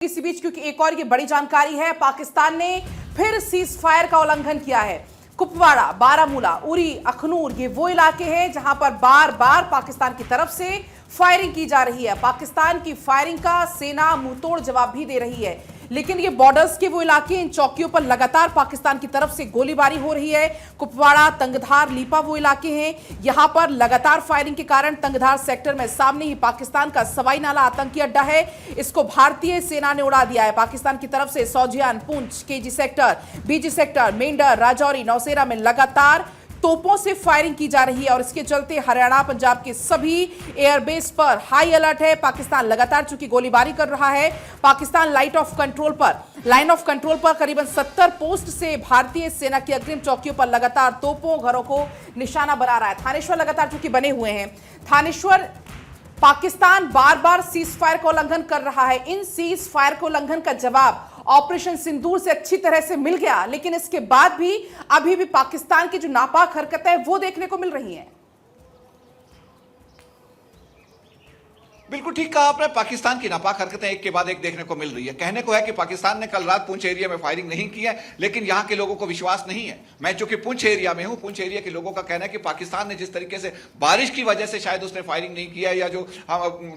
इसी बीच क्योंकि एक और ये बड़ी जानकारी है, पाकिस्तान ने फिर सीज फायर का उल्लंघन किया है। कुपवाड़ा, बारामूला, उरी, अखनूर ये वो इलाके हैं जहां पर बार बार पाकिस्तान की तरफ से फायरिंग की जा रही है। पाकिस्तान की फायरिंग का सेना मुंहतोड़ जवाब भी दे रही है, लेकिन ये बॉर्डर्स के वो इलाके, इन चौकियों पर लगातार पाकिस्तान की तरफ से गोलीबारी हो रही है। कुपवाड़ा, तंगधार, लीपा वो इलाके हैं, यहां पर लगातार फायरिंग के कारण तंगधार सेक्टर में सामने ही पाकिस्तान का सवाई नाला आतंकी अड्डा है, इसको भारतीय सेना ने उड़ा दिया है। पाकिस्तान की तरफ से सौजियान, पुंछ, केजी सेक्टर, बीजी सेक्टर, मेंढर, राजौरी, नौशेरा में लगातार तोपों से फायरिंग की जा रही है और इसके चलते हरियाणा, पंजाब के सभी एयरबेस पर हाई अलर्ट है। पाकिस्तान लगातार चूंकि गोलीबारी कर रहा है, पाकिस्तान लाइन ऑफ कंट्रोल पर करीबन 70 पोस्ट से भारतीय सेना की अग्रिम चौकियों पर लगातार तोपों, घरों को निशाना बना रहा है। थानेश्वर लगातार चूंकि बने हुए हैं, थानेश्वर पाकिस्तान बार बार सीज फायर का उल्लंघन कर रहा है। इन सीज फायर के उल्लंघन का जवाब ऑपरेशन सिंदूर से अच्छी तरह से मिल गया, लेकिन इसके बाद भी अभी भी पाकिस्तान की जो नापाक हरकतें हैं वो देखने को मिल रही हैं। बिल्कुल ठीक कहा आपने, पाकिस्तान की नापाक हरकतें एक के बाद एक देखने को मिल रही है। कहने को है कि पाकिस्तान ने कल रात पुंछ एरिया में फायरिंग नहीं की है, लेकिन यहां के लोगों को विश्वास नहीं है। मैं चूंकि पुंछ एरिया में हूं, पुंछ एरिया के लोगों का कहना है कि पाकिस्तान ने जिस तरीके से बारिश की वजह से शायद उसने फायरिंग नहीं किया या जो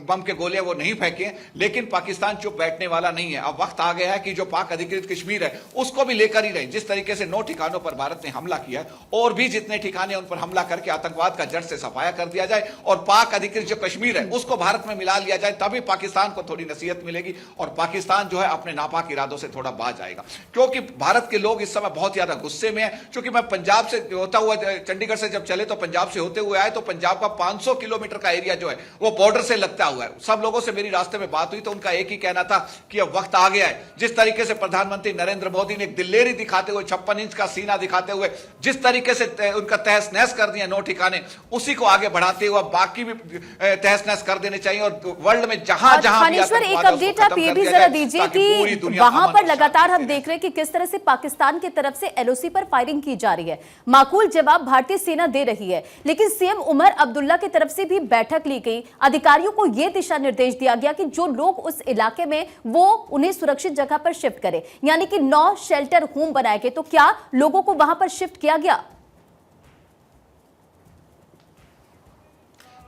बम के गोले वो नहीं फेंके, लेकिन पाकिस्तान चुप बैठने वाला नहीं है। अब वक्त आ गया है कि जो पाक अधिकृत कश्मीर है उसको भी लेकर ही रहे। जिस तरीके से 9 ठिकानों पर भारत ने हमला किया है, और भी जितने ठिकाने उन पर हमला करके आतंकवाद का जड़ से सफाया कर दिया जाए और पाक अधिकृत जो कश्मीर है उसको भारत में मिला लिया जाए, तभी पाकिस्तान को थोड़ी नसीहत मिलेगी और पाकिस्तान जो है अपने नापाक इरादों से थोड़ा बाज आएगा। क्योंकि भारत के लोग इस समय बहुत ज्यादा गुस्से में हैं। क्योंकि मैं पंजाब से होता हुआ, चंडीगढ़ से जब चले तो पंजाब से होते हुए आए, तो पंजाब का 500 किलोमीटर का एरिया जो है वो बॉर्डर से लगता हुआ है। सब लोगों से मेरी रास्ते में बात हुई तो उनका एक ही कहना था कि अब वक्त आ गया है। जिस तरीके से प्रधानमंत्री नरेंद्र मोदी ने दिल्लेरी दिखाते हुए, 56 इंच का सीना दिखाते हुए जिस तरीके से उनका तहस नहस कर दिया 9 ठिकाने, उसी को आगे बढ़ाते हुए बाकी भी तहस नहस कर देने चाहिए। और वर्ल्ड में जहां थानेश्वर, एक अपडेट आप ये भी जरा दीजिए कि वहां पर लगातार हम देख रहे हैं कि किस तरह से पाकिस्तान की तरफ से एलओसी पर फायरिंग की जा रही है। माकूल जवाब भारतीय सेना दे रही है, लेकिन सीएम उमर अब्दुल्ला की तरफ से भी बैठक ली गई। अधिकारियों को यह दिशा निर्देश दिया गया कि जो लोग उस इलाके में वो उन्हें सुरक्षित जगह पर शिफ्ट करें, यानी कि 9 शेल्टर होम बनाए गए। तो क्या लोगों को वहां पर शिफ्ट किया गया?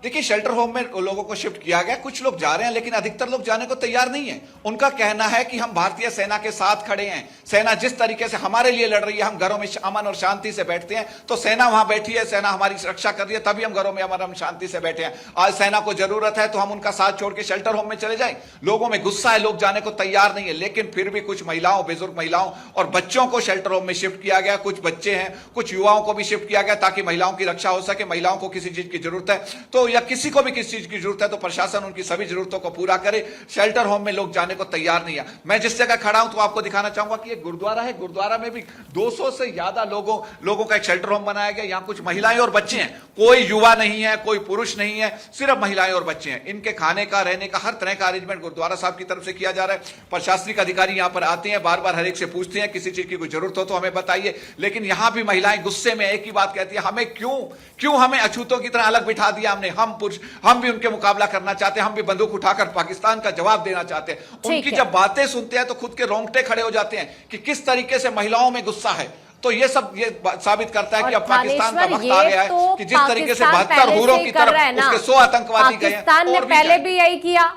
देखिए, शेल्टर होम में लोगों को शिफ्ट किया गया। कुछ लोग जा रहे हैं, लेकिन अधिकतर लोग जाने को तैयार नहीं है। उनका कहना है कि हम भारतीय सेना के साथ खड़े हैं, सेना जिस तरीके से हमारे लिए लड़ रही है, हम घरों में अमन और शांति से बैठते हैं तो सेना वहां बैठी है, सेना हमारी सुरक्षा कर रही है, तभी हम घरों में अमन और शांति से बैठे हैं। आज सेना को जरूरत है तो हम उनका साथ छोड़ के शेल्टर होम में चले जाएं। लोगों में गुस्सा है, लोग जाने को तैयार नहीं है, लेकिन फिर भी कुछ महिलाओं, बुजुर्ग महिलाओं और बच्चों को शेल्टर होम में शिफ्ट किया गया। कुछ बच्चे हैं, कुछ युवाओं को भी शिफ्ट किया गया ताकि महिलाओं की रक्षा हो सके। महिलाओं को किसी चीज की जरूरत है तो, या किसी को भी किसी चीज की जरूरत है तो प्रशासन उनकी सभी जरूरतों को पूरा करे। शेल्टर होम में लोग जाने को तैयार नहीं है। मैं जिस जगह खड़ा हूं तो आपको दिखाना चाहूंगा कि एक गुरुद्वारा है, गुरुद्वारा में भी 200 से ज्यादा लोगों का एक शेल्टर होम बनाया गया। यहां कुछ महिलाएं और बच्चे हैं, कोई युवा नहीं है, कोई पुरुष नहीं है, सिर्फ महिलाएं और बच्चे हैं। इनके खाने का, रहने का, हर तरह का अरेंजमेंट गुरुद्वारा साहब की तरफ से किया जा रहा है। प्रशासनिक अधिकारी यहां पर आते हैं, बार बार हर एक से पूछते हैं किसी चीज की कोई जरूरत हो तो हमें बताइए, लेकिन यहां भी महिलाएं गुस्से में एक ही बात कहती है, हमें क्यों हमें अछूतों की तरह अलग बिठा दिया हमने। हम पुरुष, हम भी उनके मुकाबला करना चाहते हैं, हम भी बंदूक उठाकर पाकिस्तान का जवाब देना चाहते हैं। उनकी जब बातें सुनते हैं तो खुद के रोंगटे खड़े हो जाते हैं कि किस तरीके से महिलाओं में गुस्सा है। तो ये सब साबित करता है कि अब पाकिस्तान का वक्त आ गया है कि जिस तरीके से 72 हुरों की तरफ उसके 100 आतंकवादी गए हैं। पाकिस्तान ने पहले भी यही किया,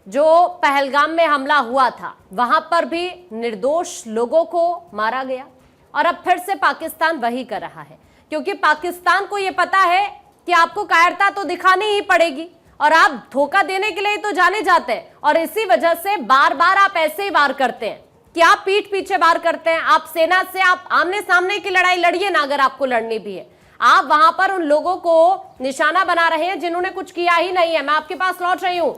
जो पहलगाम में हमला हुआ था वहां पर भी निर्दोष लोगों को मारा गया, और अब फिर से पाकिस्तान वही कर रहा है। क्योंकि पाकिस्तान को यह पता है कि आपको कायरता तो दिखानी ही पड़ेगी और आप धोखा देने के लिए तो जाने जाते हैं, और इसी वजह से बार बार आप ऐसे ही वार करते हैं कि आप पीठ पीछे वार करते हैं। आप सेना से आप आमने सामने की लड़ाई लड़िए ना, अगर आपको लड़नी भी है। आप वहां पर उन लोगों को निशाना बना रहे हैं जिन्होंने कुछ किया ही नहीं है। मैं आपके पास लौट रही हूं,